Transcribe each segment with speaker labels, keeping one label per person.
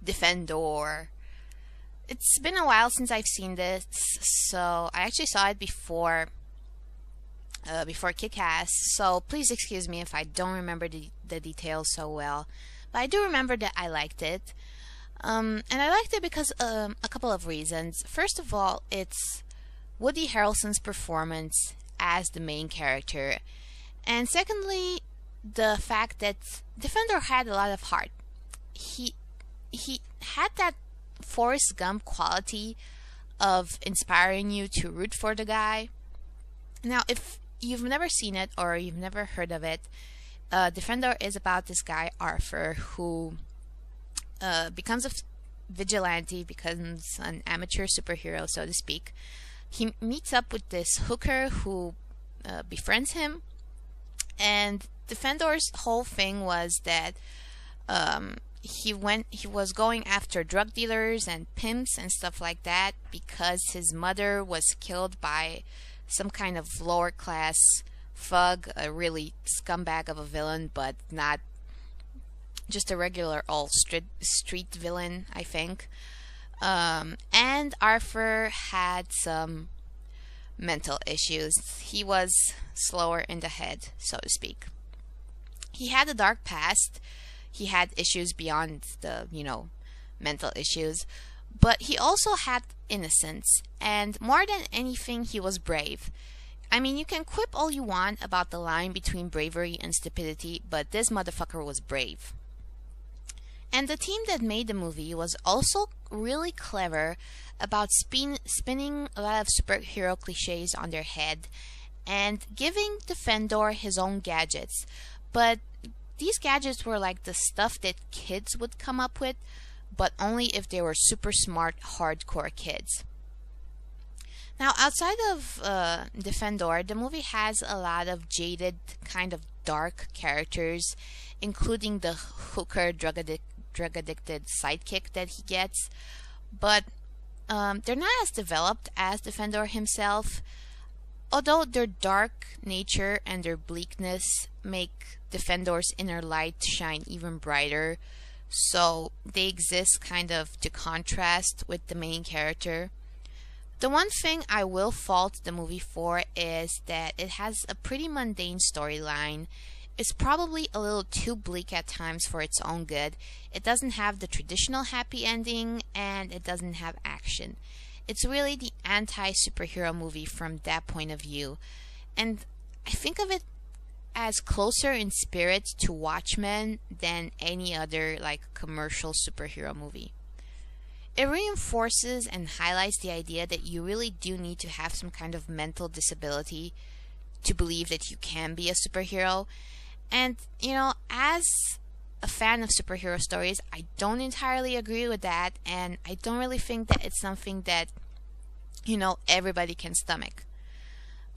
Speaker 1: Defendor. It's been a while since I've seen this, so I actually saw it before Kick-Ass, so please excuse me if I don't remember the details so well. But I do remember that I liked it. And I liked it because a couple of reasons. First of all, it's Woody Harrelson's performance as the main character. And secondly, the fact that Defender had a lot of heart. He had that Forrest Gump quality of inspiring you to root for the guy. Now, if you've never seen it or you've never heard of it, Defender is about this guy Arthur who becomes a vigilante, becomes an amateur superhero, so to speak. He meets up with this hooker who befriends him, and Defender's whole thing was that he was going after drug dealers and pimps and stuff like that because his mother was killed by some kind of lower class thug, a really scumbag of a villain, but not just a regular old street villain, I think. And Arthur had some mental issues. He was slower in the head, so to speak. He had a dark past. He had issues beyond the, mental issues. But he also had innocence. And more than anything, he was brave. I mean, you can quip all you want about the line between bravery and stupidity, but this motherfucker was brave. And the team that made the movie was also really clever about spinning a lot of superhero cliches on their head and giving Defendor his own gadgets. But these gadgets were like the stuff that kids would come up with, but only if they were super smart, hardcore kids. Now, outside of Defendor, the movie has a lot of jaded, kind of dark characters, including the hooker drug-addicted sidekick that he gets. But they're not as developed as Defendor himself, although their dark nature and their bleakness make Defendor's inner light shine even brighter, so they exist kind of to contrast with the main character. The one thing I will fault the movie for is that it has a pretty mundane storyline. It's probably a little too bleak at times for its own good. It doesn't have the traditional happy ending, and it doesn't have action. It's really the anti-superhero movie from that point of view. And I think of it as closer in spirit to Watchmen than any other commercial superhero movie. It reinforces and highlights the idea that you really do need to have some kind of mental disability to believe that you can be a superhero. And, as a fan of superhero stories, I don't entirely agree with that, and I don't really think that it's something that, everybody can stomach.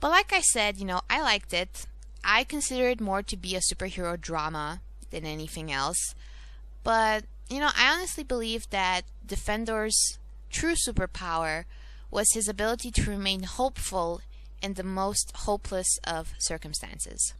Speaker 1: But like I said, I liked it. I consider it more to be a superhero drama than anything else. But, I honestly believe that Defendor's true superpower was his ability to remain hopeful in the most hopeless of circumstances.